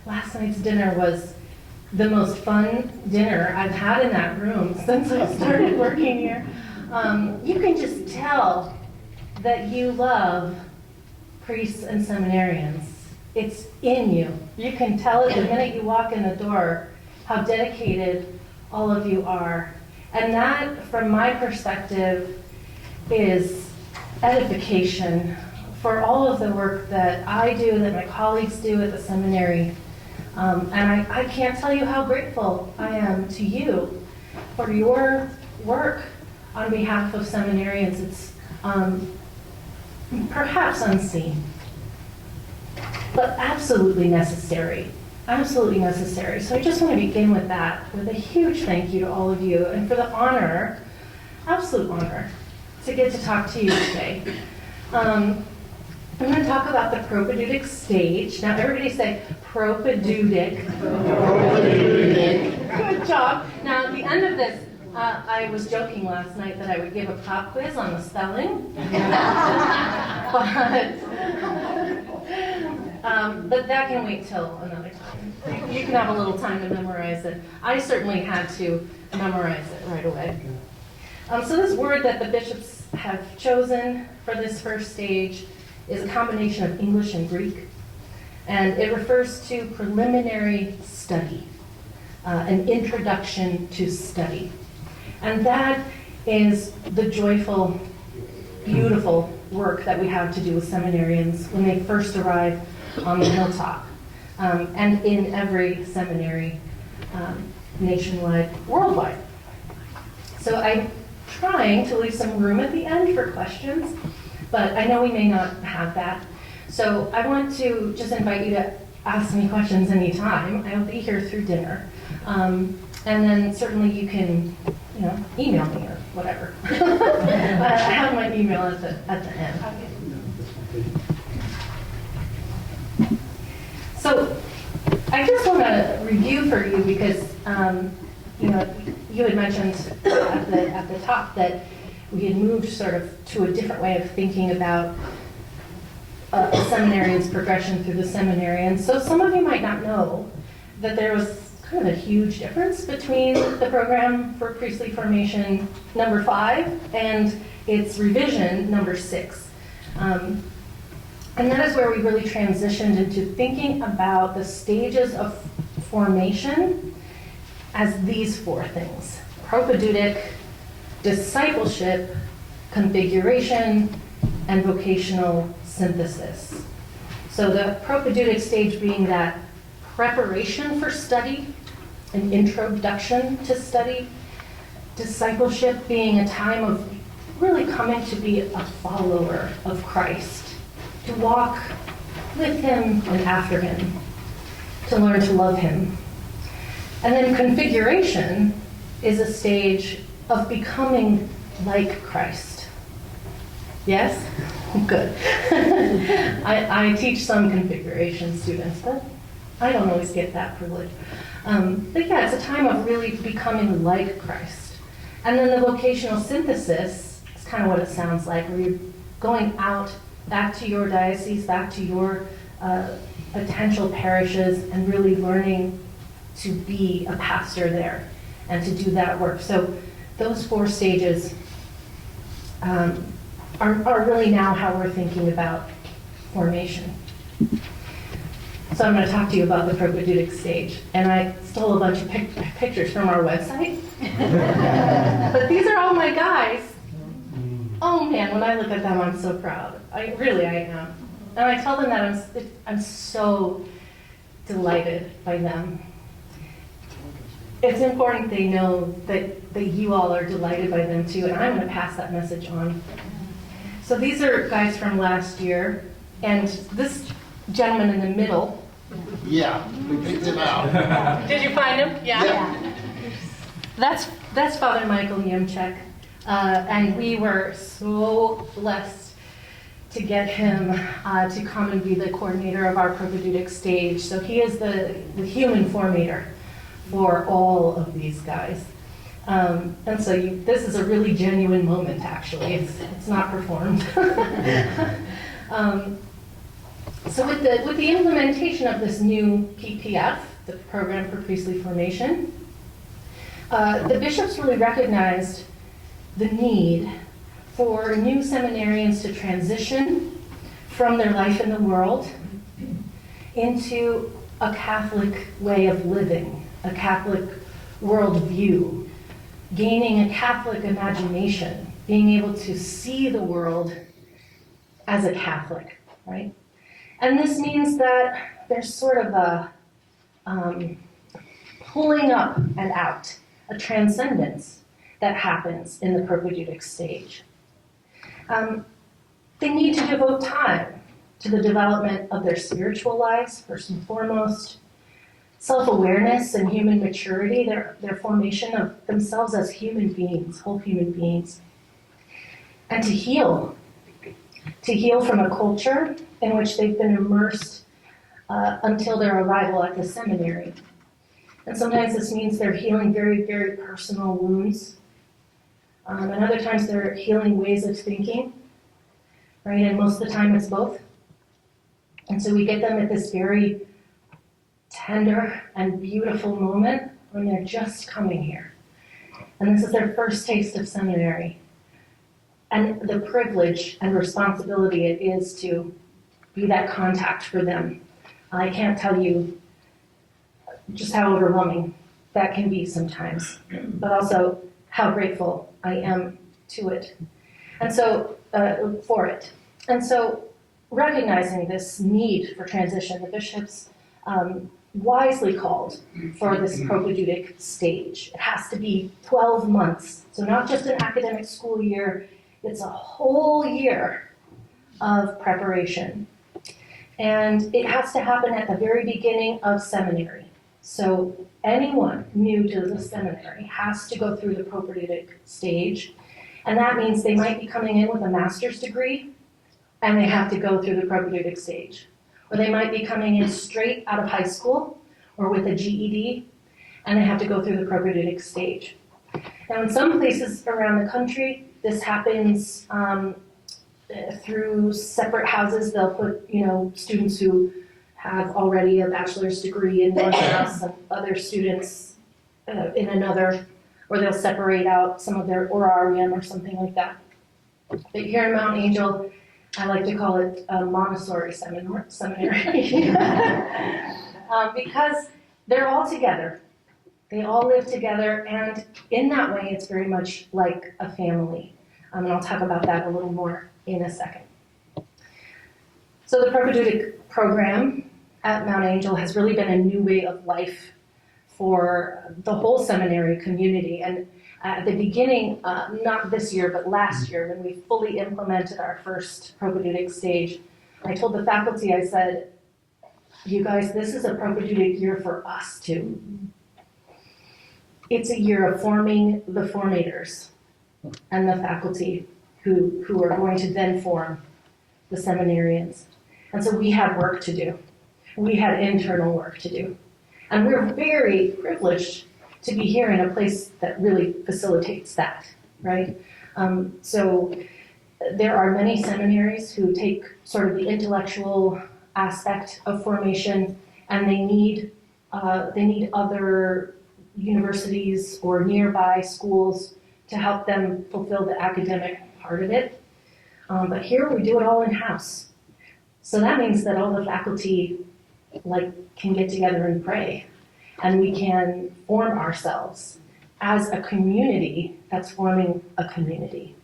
Last night's dinner was the most fun dinner I've had in that room since I started working here. You can just tell that you love priests and seminarians. It's in you. You can tell it the minute you walk in the door how dedicated all of you are. And that, from my perspective, is edification for all of the work that I do, that my colleagues do at the seminary. And I can't tell you how grateful I am to you for your work on behalf of seminarians. It's perhaps unseen, but absolutely necessary. Absolutely necessary. So I just want to begin with that, with a huge thank you to all of you, and for the honor, absolute honor, to get to talk to you today. I'm going to talk about the Propaedeutic stage. Now everybody say Propaedeutic. Propaedeutic. Good job. Now at the end of this, I was joking last night that I would give a pop quiz on the spelling. But that can wait till another time. You can have a little time to memorize it. I certainly had to memorize it right away. So this word that the bishops have chosen for this first stage is a combination of English and Greek. And it refers to preliminary study, an introduction to study. And that is the joyful, beautiful work that we have to do with seminarians when they first arrive on the hilltop, and in every seminary, nationwide, worldwide. So I'm trying to leave some room at the end for questions, but I know we may not have that. So I want to just invite you to ask me questions anytime. I'll be here through dinner. And then certainly you can, email me or whatever. I have my email at the end. So I just want to review for you because, you had mentioned at the top that we had moved sort of to a different way of thinking about a seminarian's progression through the seminary. And so some of you might not know that there was kind of a huge difference between the program for priestly formation number 5 and its revision number 6. And that is where we really transitioned into thinking about the stages of formation as these 4 things: propaedeutic, discipleship, configuration, and vocational synthesis. So the propaedeutic stage being that preparation for study, an introduction to study, discipleship being a time of really coming to be a follower of Christ, to walk with him and after him, to learn to love him. And then configuration is a stage of becoming like Christ. Yes? Good. I teach some configuration students, but I don't always get that privilege. But yeah, it's a time of really becoming like Christ. And then the vocational synthesis is kind of what it sounds like, where you're going out back to your diocese, back to your potential parishes, and really learning to be a pastor there and to do that work. So those 4 stages are really now how we're thinking about formation. So I'm going to talk to you about the propaedeutic stage. And I stole a bunch of pictures from our website. But these are all my guys. Oh man, when I look at them, I'm so proud. I am. And I tell them that I'm so delighted by them. It's important they know that you all are delighted by them too, and I'm going to pass that message on. So these are guys from last year, and this gentleman in the middle. Yeah, we picked him out. Did you find him? Yeah. That's Father Michael Niemczek, and we were so blessed to get him to come and be the coordinator of our propaedeutic stage. So he is the human formator for all of these guys. And so this is a really genuine moment, actually. It's not performed. So with the implementation of this new PPF, the Program for Priestly Formation, the bishops really recognized the need for new seminarians to transition from their life in the world into a Catholic way of living, a Catholic worldview, gaining a Catholic imagination, being able to see the world as a Catholic, right? And this means that there's sort of a pulling up and out, a transcendence that happens in the propaedeutic stage. They need to devote time to the development of their spiritual lives, first and foremost, self-awareness and human maturity, their formation of themselves as human beings, whole human beings, and to heal from a culture in which they've been immersed until their arrival at the seminary. And sometimes this means they're healing very, very personal wounds. And other times they're healing ways of thinking, right? And most of the time it's both. And so we get them at this very tender and beautiful moment when they're just coming here. And this is their first taste of seminary. And the privilege and responsibility it is to be that contact for them. I can't tell you just how overwhelming that can be sometimes, but also how grateful I am to it. And so, for it. And so, recognizing this need for transition, the bishops wisely called for this propaedeutic stage. It has to be 12 months, so not just an academic school year, it's a whole year of preparation. And it has to happen at the very beginning of seminary. So anyone new to the seminary has to go through the propaedeutic stage, and that means they might be coming in with a master's degree, and they have to go through the propaedeutic stage. Or they might be coming in straight out of high school, or with a GED, and they have to go through the propaedeutic stage. Now in some places around the country, this happens through separate houses. They'll put, students who have already a bachelor's degree in one house and other students in another, or they'll separate out some of their orarium or something like that. But here in Mount Angel, I like to call it a Montessori seminary because they're all together. They all live together, and in that way, it's very much like a family. And I'll talk about that a little more in a second. So the propaedeutic program at Mount Angel has really been a new way of life for the whole seminary community. And at the beginning, not this year, but last year, when we fully implemented our first propaedeutic stage, I told the faculty, I said, you guys, this is a propaedeutic year for us too. It's a year of forming the formators and the faculty who are going to then form the seminarians. And so we had work to do. We had internal work to do. And we're very privileged to be here in a place that really facilitates that, right? So there are many seminaries who take sort of the intellectual aspect of formation, and they need other universities or nearby schools to help them fulfill the academic part of it. But here we do it all in-house. So that means that all the faculty can get together and pray, and we can form ourselves as a community that's forming a community.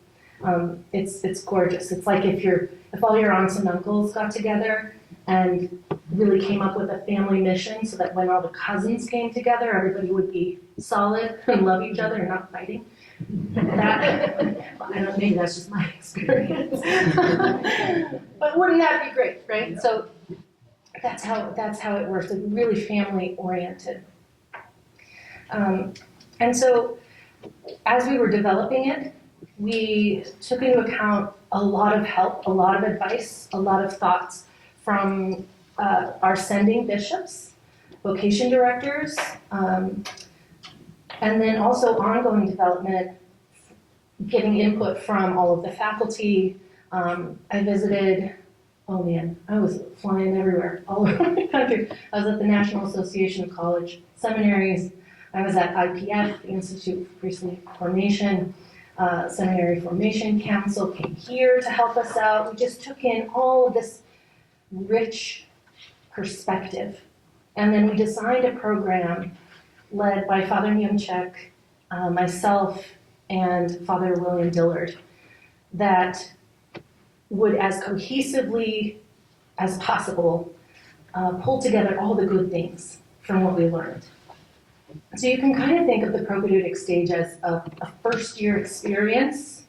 It's gorgeous. It's like if all your aunts and uncles got together and really came up with a family mission so that when all the cousins came together, everybody would be solid and love each other and not fighting. Maybe that's just my experience. But wouldn't that be great, right? Yeah. So that's how it works. It's really family oriented. And so as we were developing it, we took into account a lot of help, a lot of advice, a lot of thoughts from our sending bishops, vocation directors, and then also ongoing development, getting input from all of the faculty. I visited Oh man, I was flying everywhere, all over the country. I was at the National Association of College Seminaries. I was at IPF, the Institute for Priestly Formation. Seminary Formation Council came here to help us out. We just took in all of this rich perspective. And then we designed a program led by Father Niemczek, myself, and Father William Dillard that would, as cohesively as possible, pull together all the good things from what we learned. So you can kind of think of the Propaedeutic stage as a first-year experience,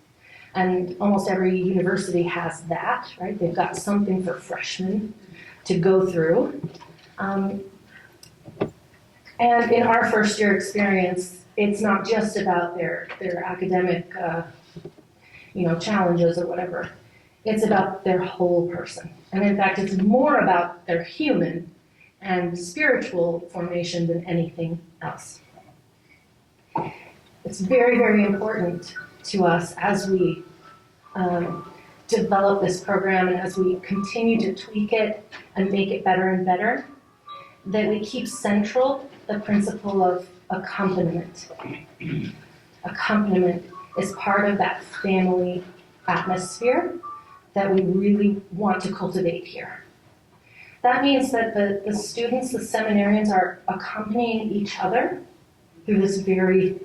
and almost every university has that, right? They've got something for freshmen to go through. And in our first-year experience, it's not just about their academic, challenges or whatever. It's about their whole person. And in fact, it's more about their human and spiritual formation than anything else. It's very, very important to us as we develop this program and as we continue to tweak it and make it better and better, that we keep central the principle of accompaniment. Accompaniment is part of that family atmosphere that we really want to cultivate here. That means that the students, the seminarians, are accompanying each other through this very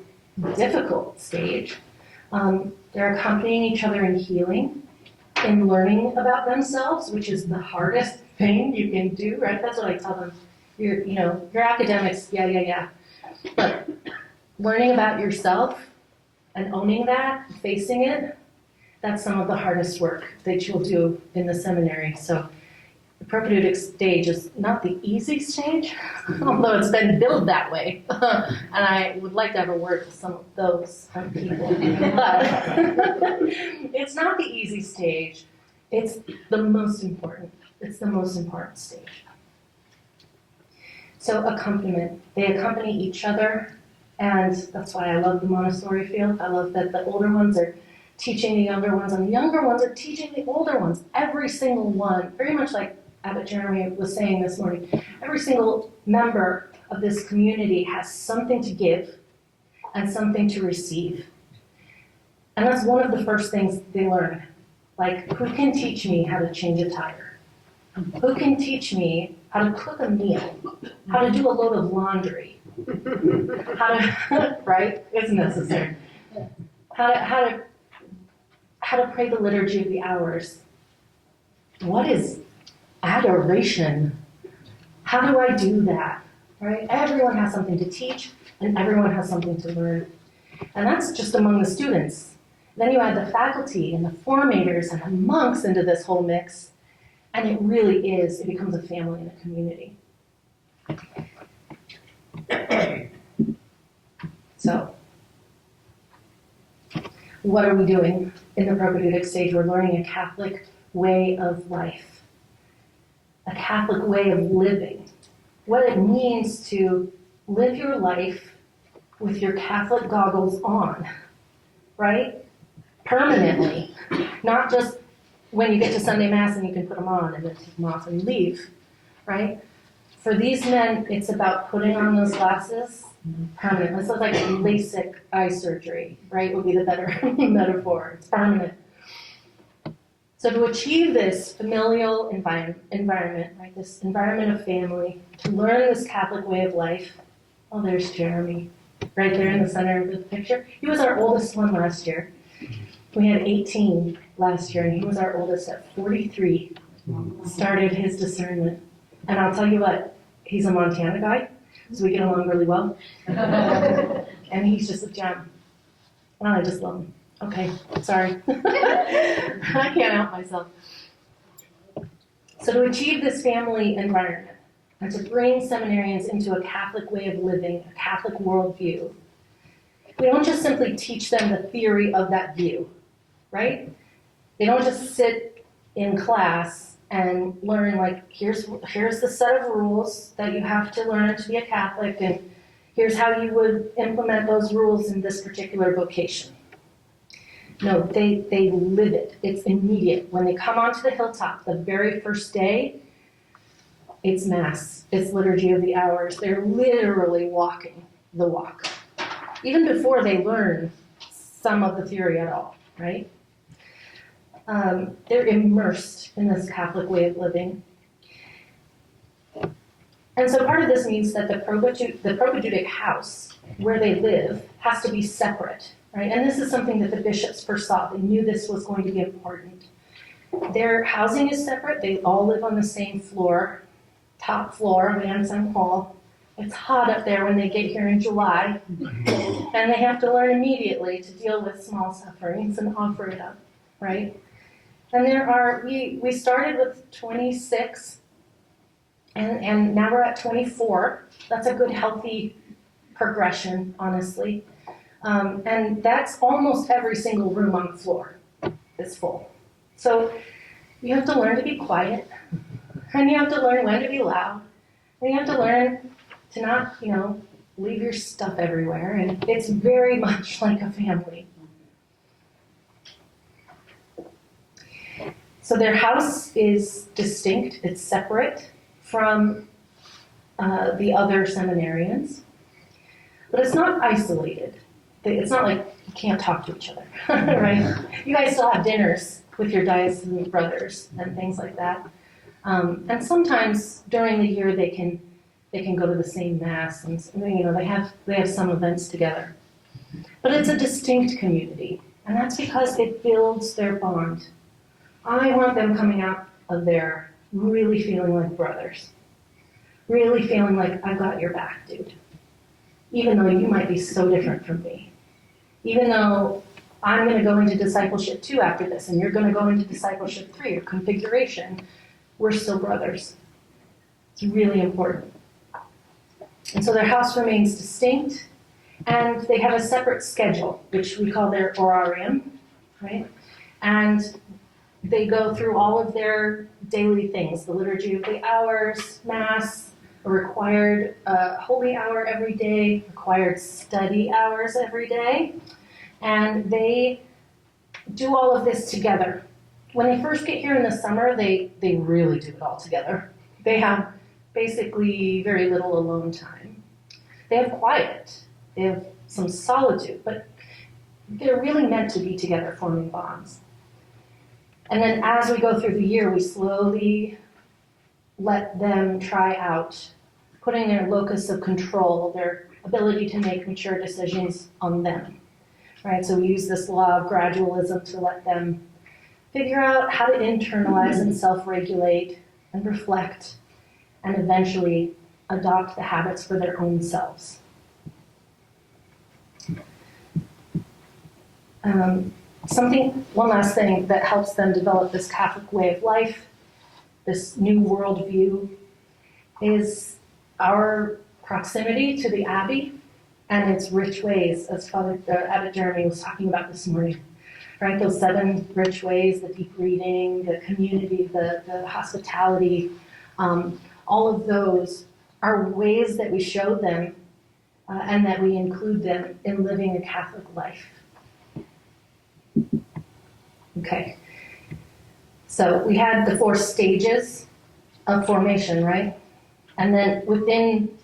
difficult stage. They're accompanying each other in healing, in learning about themselves, which is the hardest thing you can do, right? That's what I tell them. Your academics, yeah. But learning about yourself and owning that, facing it, that's some of the hardest work that you'll do in the seminary. So the Propaedeutic stage is not the easy stage, although it's been billed that way. And I would like to have a word with some of those people. But it's not the easy stage. It's the most important. It's the most important stage. So accompaniment. They accompany each other, and that's why I love the Montessori field. I love that the older ones are teaching the younger ones, and the younger ones are teaching the older ones. Every single one, very much like Abbot Jeremy was saying this morning, every single member of this community has something to give and something to receive. And that's one of the first things they learn. Like, who can teach me how to change a tire? Who can teach me how to cook a meal? How to do a load of laundry? How to, right? It's necessary. How to pray the Liturgy of the Hours. What is adoration? How do I do that? Right? Everyone has something to teach, and everyone has something to learn. And that's just among the students. Then you add the faculty and the formators and the monks into this whole mix, and it really is, it becomes a family and a community. So, what are we doing in the Propaedeutic stage? We're learning a Catholic way of life, a Catholic way of living, what it means to live your life with your Catholic goggles on, right? Permanently, not just when you get to Sunday Mass and you can put them on and then take them off and leave, right? For these men, it's about putting on those glasses permanently. This is like LASIK eye surgery, right? Would be the better metaphor. It's permanent. So to achieve this familial environment, right, this environment of family, to learn this Catholic way of life, oh, there's Jeremy, right there in the center of the picture. He was our oldest one last year. We had 18 last year, and he was our oldest at 43, started his discernment. And I'll tell you what, he's a Montana guy, so we get along really well. And he's just a gem. Oh, I just love him. Okay, sorry. I can't help myself. So to achieve this family environment, and to bring seminarians into a Catholic way of living, a Catholic worldview, we don't just simply teach them the theory of that view, right? They don't just sit in class and learn, like, here's the set of rules that you have to learn to be a Catholic, and here's how you would implement those rules in this particular vocation. No, they live it. It's immediate. When they come onto the hilltop, the very first day, it's Mass. It's Liturgy of the Hours. They're literally walking the walk. Even before they learn some of the theory at all, right? They're immersed in this Catholic way of living. And so part of this means that the Propaedeutic house, where they live, has to be separate, right? And this is something that the bishops foresaw. They knew this was going to be important. Their housing is separate. They all live on the same floor, top floor of Anselm Hall. It's hot up there when they get here in July, and they have to learn immediately to deal with small sufferings and offer it up, right? And we started with 26, and now we're at 24. That's a good, healthy progression, honestly. And that's almost every single room on the floor is full. So you have to learn to be quiet, and you have to learn when to be loud, and you have to learn to not, leave your stuff everywhere. And it's very much like a family. So their house is distinct. It's separate from the other seminarians. But it's not isolated. It's not like you can't talk to each other, right? You guys still have dinners with your diocesan brothers and things like that. And sometimes during the year they can go to the same Mass, and they have some events together. But it's a distinct community, and that's because it builds their bond. I want them coming out of there really feeling like brothers, really feeling like I've got your back, dude. Even though you might be so different from me, even though I'm going to go into Discipleship 2 after this, and you're going to go into Discipleship 3 or configuration, we're still brothers. It's really important. And so their house remains distinct, and they have a separate schedule, which we call their orarium, right? And they go through all of their daily things, the Liturgy of the Hours, Mass, a required holy hour every day, required study hours every day, and they do all of this together. When they first get here in the summer, they really do it all together. They have basically very little alone time. They have quiet. They have some solitude, but they're really meant to be together, forming bonds. And then as we go through the year, we slowly let them try out putting their locus of control, their ability to make mature decisions on them, right? So we use this law of gradualism to let them figure out how to internalize and self-regulate and reflect and eventually adopt the habits for their own selves. One last thing that helps them develop this Catholic way of life, this new worldview, is our proximity to the Abbey and its rich ways, as Abbot Jeremy was talking about this morning. Right, those 7 rich ways, the deep reading, the community, the hospitality, all of those are ways that we show them and that we include them in living a Catholic life. Okay, so we had the 4 stages of formation, right? And then within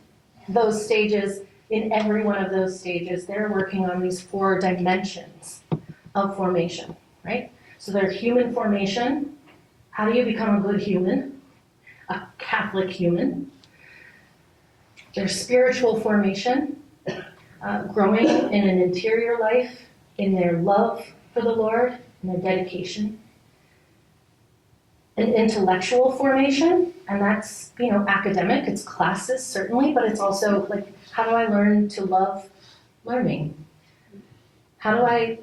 those stages, in every one of those stages, they're working on these 4 dimensions of formation, right? So there's human formation. How do you become a good human? A Catholic human. There's spiritual formation, growing in an interior life, in their love for the Lord, and their dedication. An intellectual formation, and that's, academic, it's classes certainly, but it's also like, how do I learn to love learning? How do I,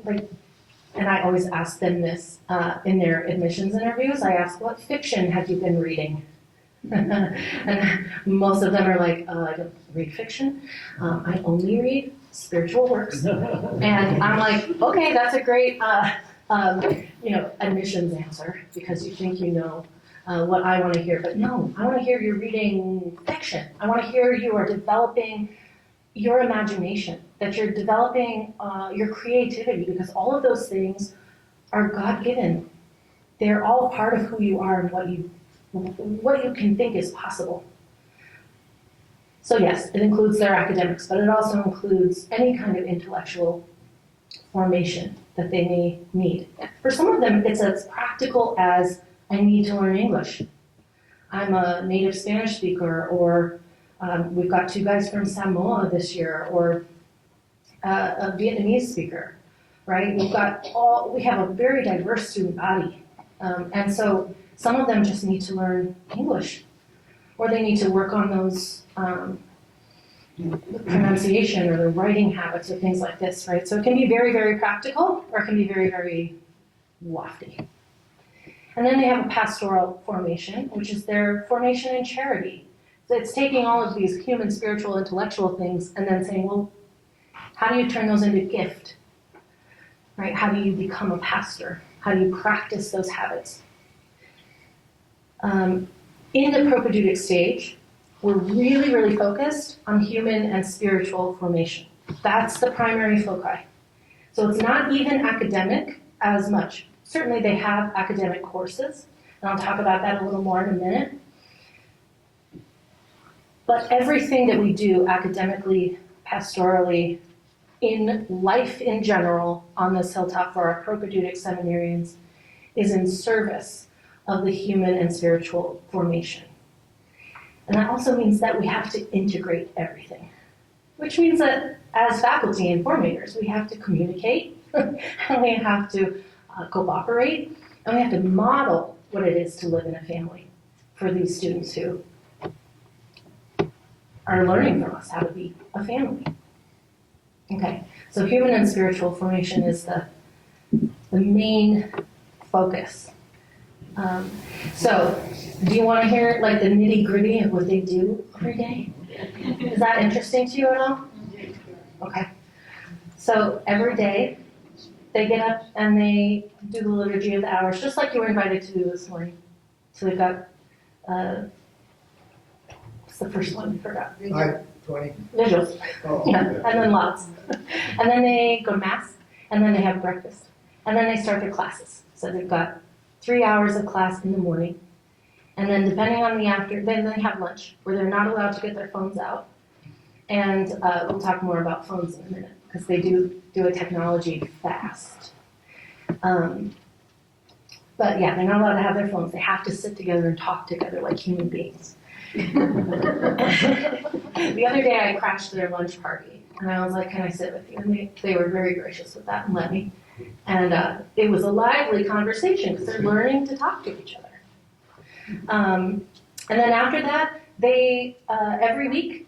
and I always ask them this in their admissions interviews. I ask, what fiction have you been reading? And most of them are like, I don't read fiction. I only read spiritual works. And I'm like, okay, that's a great, admissions answer, because you think you know what I want to hear. But no, I want to hear you're reading fiction. I want to hear you are developing your imagination, that you're developing your creativity, because all of those things are God-given. They're all part of who you are and what you can think is possible. So yes, it includes their academics, but it also includes any kind of intellectual formation that they may need. For some of them, it's as practical as, I need to learn English. I'm a native Spanish speaker, or we've got 2 guys from Samoa this year, or a Vietnamese speaker, right? We have a very diverse student body. And so some of them just need to learn English, or they need to work on those the pronunciation or the writing habits or things like this, right? So it can be very, very practical, or it can be very, very lofty. And then they have a pastoral formation, which is their formation in charity. So it's taking all of these human, spiritual, intellectual things and then saying, well, how do you turn those into gift? Right? How do you become a pastor? How do you practice those habits? In the propaedeutic stage, we're really, really focused on human and spiritual formation. That's the primary foci. So it's not even academic as much. Certainly they have academic courses, and I'll talk about that a little more in a minute. But everything that we do academically, pastorally, in life in general on this hilltop for our propaedeutic seminarians is in service of the human and spiritual formation. And that also means that we have to integrate everything, which means that as faculty and formators, we have to communicate, and we have to cooperate, and we have to model what it is to live in a family for these students who are learning from us how to be a family. Okay, so human and spiritual formation is the main focus. So, do you want to hear like the nitty-gritty of what they do every day? Is that interesting to you at all? Okay. So every day they get up and they do the liturgy of the hours, just like you were invited to do this morning. So they've got, what's the first one? I forgot. 20. Visuals. Oh, Yeah, and then lots. And then they go to Mass, and then they have breakfast. And then they start their classes. So they've got 3 hours of class in the morning. And then depending on then they have lunch, where they're not allowed to get their phones out. And we'll talk more about phones in a minute, because they do a technology fast. But yeah, they're not allowed to have their phones. They have to sit together and talk together like human beings. The other day I crashed their lunch party, and I was like, can I sit with you? And they were very gracious with that and let me. And it was a lively conversation because they're learning to talk to each other. And then after that, they every week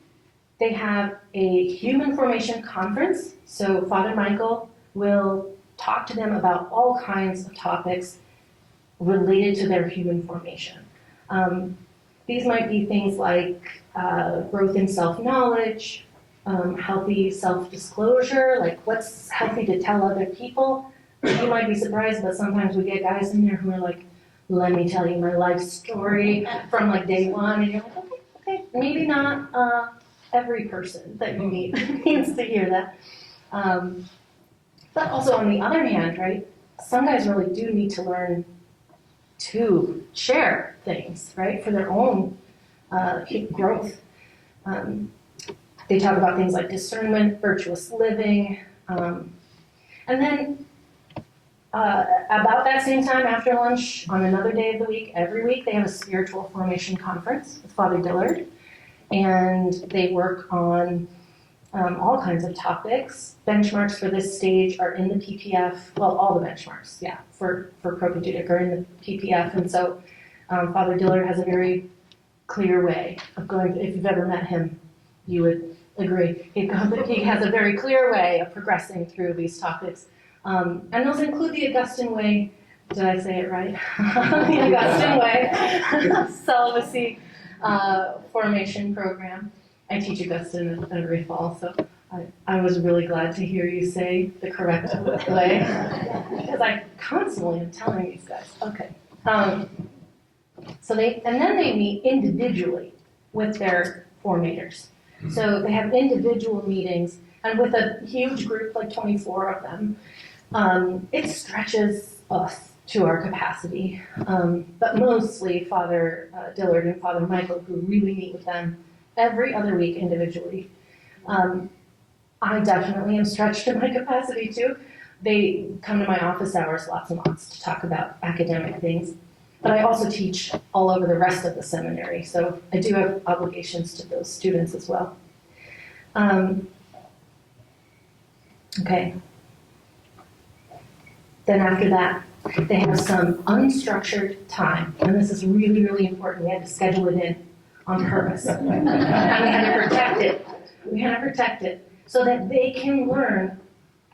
they have a human formation conference. So Father Michael will talk to them about all kinds of topics related to their human formation. These might be things like growth in self-knowledge, healthy self-disclosure, like what's healthy to tell other people. You might be surprised, but sometimes we get guys in there who are like, let me tell you my life story from like day one, and you're like, okay, maybe not every person that you meet needs to hear that. But also on the other hand, right, some guys really do need to learn to share things, right, for their own growth. They talk about things like discernment, virtuous living, and then about that same time after lunch, on another day of the week, every week, they have a spiritual formation conference with Father Dillard, and they work on all kinds of topics. Benchmarks for this stage are in the PPF, well, all the benchmarks, yeah, for Propaedeutic are in the PPF, and so Father Dillard has a very clear way of going, if you've ever met him, you would agree. He has a very clear way of progressing through these topics. And those include the Augustine way, did I say it right? The Augustine way, celibacy formation program. I teach Augustine every fall, so I was really glad to hear you say the correct way, because I constantly am telling these guys. Okay. So then they meet individually with their formators. So they have individual meetings, and with a huge group, like 24 of them, it stretches us to our capacity, but mostly Father Dillard and Father Michael, who really meet with them every other week individually. I definitely am stretched in my capacity too. They come to my office hours lots and lots to talk about academic things, but I also teach all over the rest of the seminary, so I do have obligations to those students as well. Okay. Then after that, they have some unstructured time, and this is really, really important. We had to schedule it in on purpose. And we had to protect it. We had to protect it so that they can learn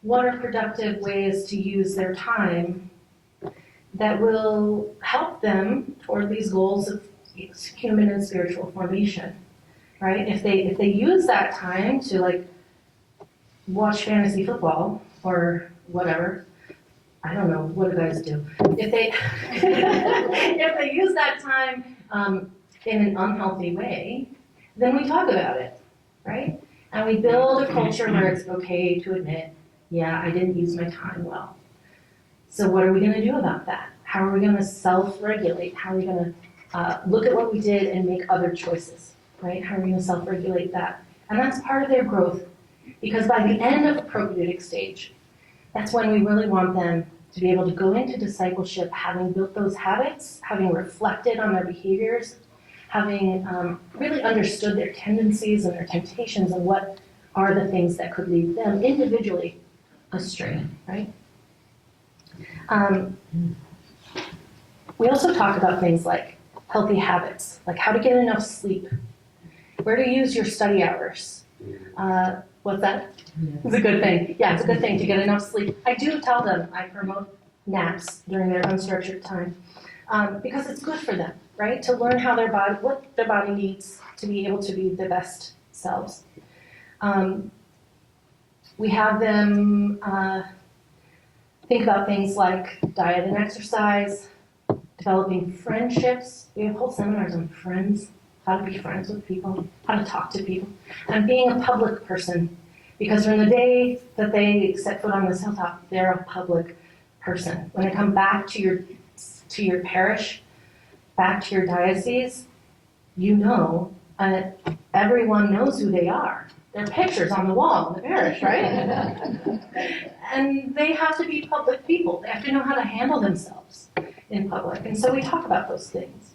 what are productive ways to use their time that will help them toward these goals of human and spiritual formation, right? If they use that time to like watch fantasy football or whatever, I don't know, what do guys do? If they if they use that time in an unhealthy way, then we talk about it, right? And we build a culture where it's okay to admit, yeah, I didn't use my time well. So what are we going to do about that? How are we going to self-regulate? How are we going to look at what we did and make other choices, right? How are we going to self-regulate that? And that's part of their growth, because by the end of the propaedeutic stage, that's when we really want them to be able to go into discipleship having built those habits, having reflected on their behaviors, having really understood their tendencies and their temptations and what are the things that could lead them individually astray, right? We also talk about things like healthy habits, like how to get enough sleep, where to use your study hours. What's that? It's a good thing. Yeah, it's a good thing to get enough sleep. I do tell them I promote naps during their unstructured time because it's good for them, right? To learn how what their body needs to be able to be their best selves. We have them think about things like diet and exercise, developing friendships. We have whole seminars on friends, how to be friends with people, how to talk to people, and being a public person. Because from the day that they set foot on this hilltop, they're a public person. When they come back to your parish, back to your diocese, you know, everyone knows who they are. There are pictures on the wall in the parish, right? And they have to be public people. They have to know how to handle themselves in public. And so we talk about those things.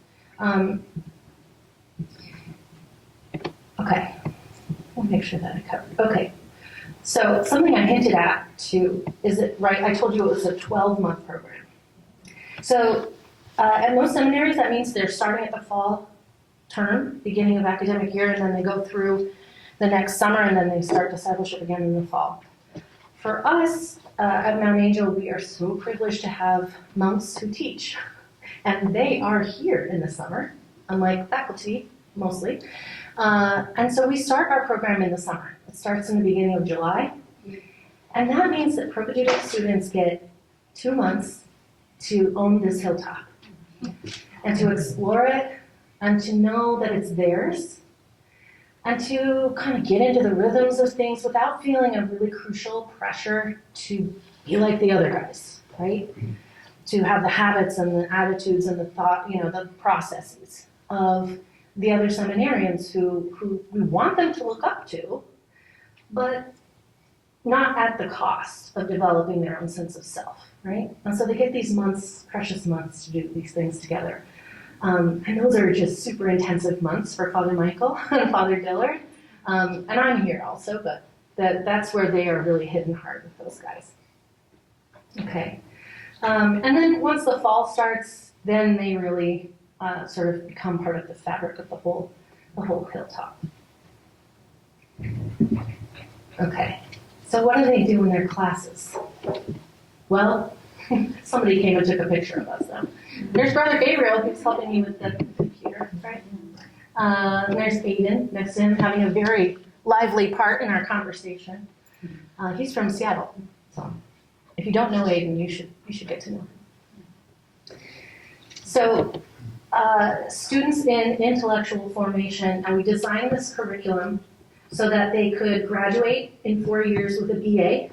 Okay, I'll make sure that I covered. Okay, so something I hinted at too, is it right? I told you it was a 12-month program. So at most seminaries, that means they're starting at the fall term, beginning of academic year, and then they go through the next summer, and then they start discipleship again in the fall. For us at Mount Angel, we are so privileged to have monks who teach, and they are here in the summer, unlike faculty, mostly. And so we start our program in the summer. It starts in the beginning of July, and that means that propaedeutic students get 2 months to own this hilltop, and to explore it, and to know that it's theirs, and to kind of get into the rhythms of things without feeling a really crucial pressure to be like the other guys, right? To have the habits and the attitudes and the thought, the processes of the other seminarians who we want them to look up to, but not at the cost of developing their own sense of self, right? And so they get these months, precious months, to do these things together. And those are just super intensive months for Father Michael and Father Dillard. And I'm here also, but that's where they are really hitting hard with those guys. Okay. And then once the fall starts, then they really sort of become part of the fabric of the whole hilltop. Okay. So what do they do in their classes? Well, somebody came and took a picture of us now. There's Brother Gabriel, who's helping me with the computer, right? There's Aiden next to him, having a very lively part in our conversation. He's from Seattle, so if you don't know Aiden, you should get to know him. So, students in intellectual formation, and we designed this curriculum so that they could graduate in 4 years with a BA.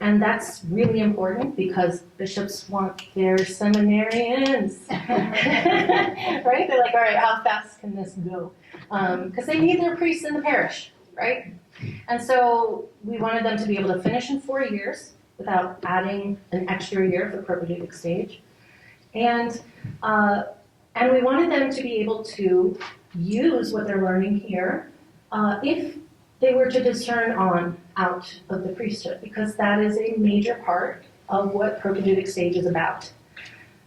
And that's really important because bishops want their seminarians, right? They're like, all right, how fast can this go? Because they need their priests in the parish, right? And so we wanted them to be able to finish in 4 years without adding an extra year for the Propaedeutic stage. And we wanted them to be able to use what they're learning here if they were to discern on out of the priesthood, because that is a major part of what Propaedeutic stage is about,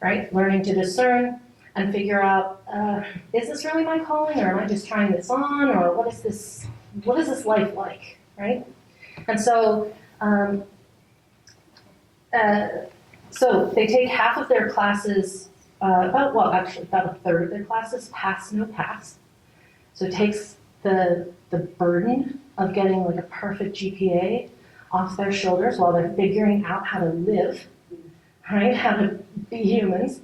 right? Learning to discern and figure out, is this really my calling, or am I just trying this on, or what is this life like, right? And so, so they take half of their classes, about a third of their classes, pass, no pass. So it takes the burden of getting like a perfect GPA off their shoulders while they're figuring out how to live, right? How to be humans.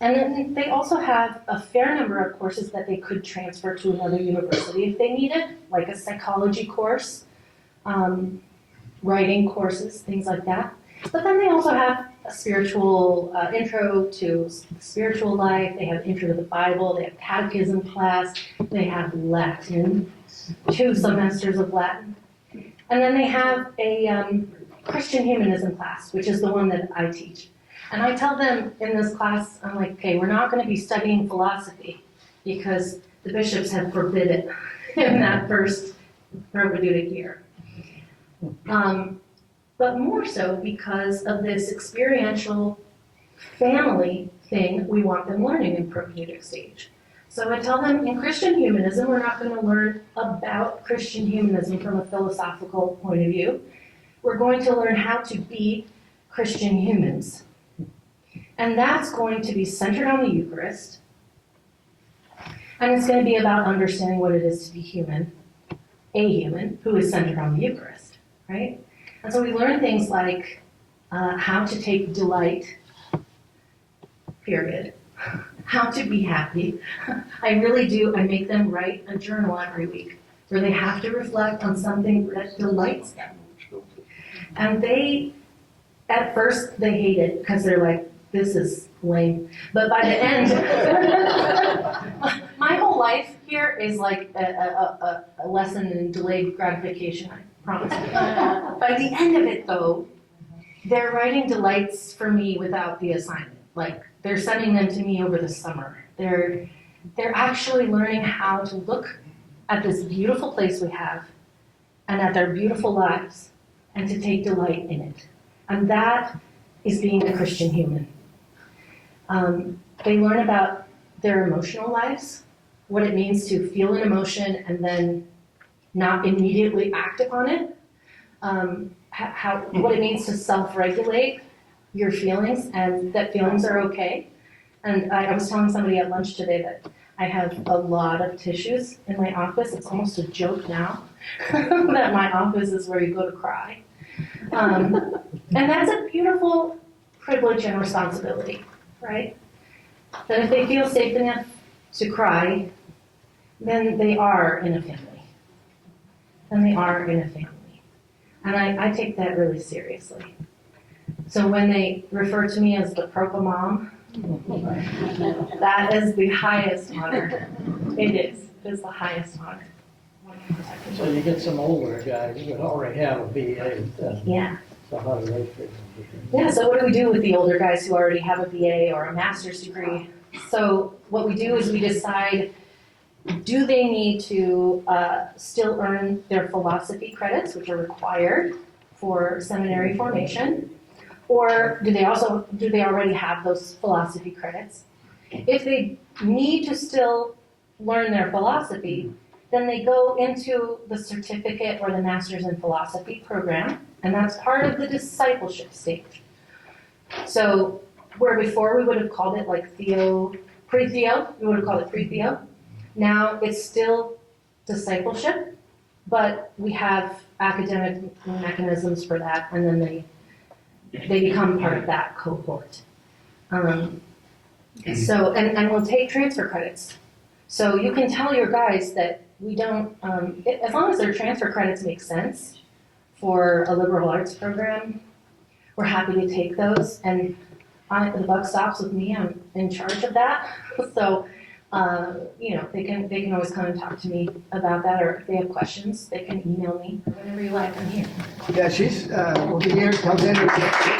And then they also have a fair number of courses that they could transfer to another university if they needed, like a psychology course, writing courses, things like that. But then they also have a spiritual intro to spiritual life. They have intro to the Bible. They have catechism class. They have Latin, 2 semesters of Latin. And then they have a Christian humanism class, which is the one that I teach. And I tell them in this class, I'm like, okay, we're not going to be studying philosophy because the bishops have forbid it in that first Propaedeutic year. But more so because of this experiential family thing we want them learning in Propaedeutic stage. So I tell them in Christian humanism, we're not going to learn about Christian humanism from a philosophical point of view. We're going to learn how to be Christian humans. And that's going to be centered on the Eucharist. And it's going to be about understanding what it is to be human, a human, who is centered on the Eucharist, right? And so we learn things like how to take delight, period. How to be happy. I really do. I make them write a journal every week where they have to reflect on something that delights them. And they, at first, they hate it because they're like, this is lame. But by the end, my whole life here is like a lesson in delayed gratification, I promise. By the end of it, though, they're writing delights for me without the assignment. Like, they're sending them to me over the summer. They're actually learning how to look at this beautiful place we have and at their beautiful lives and to take delight in it. And that is being a Christian human. They learn about their emotional lives, what it means to feel an emotion and then not immediately act upon it, what it means to self-regulate your feelings and that feelings are okay. And I was telling somebody at lunch today that I have a lot of tissues in my office. It's almost a joke now that my office is where you go to cry. And that's a beautiful privilege and responsibility, right? That if they feel safe enough to cry, then they are in a family. Then they are in a family. And I take that really seriously. So when they refer to me as the Propa Mom, that is the highest honor. It is the highest honor. So you get some older guys that already have a BA. Yeah. So how do they fit? Yeah, so what do we do with the older guys who already have a BA or a master's degree? So what we do is we decide, do they need to still earn their philosophy credits, which are required for seminary formation? Or do they already have those philosophy credits? If they need to still learn their philosophy, then they go into the certificate or the master's in philosophy program, and that's part of the discipleship stage. So where before we would have called it like pre-theo, we would have called it pre-theo. Now it's still discipleship, but we have academic mechanisms for that, and then they become part of that cohort. So, and we'll take transfer credits. So you can tell your guys that we don't, as long as their transfer credits make sense for a liberal arts program, we're happy to take those. And the buck stops with me. I'm in charge of that. So, you know, they can always come and talk to me about that, or if they have questions, they can email me, or whatever you like. I'm here. Yeah, she's, will be here till then.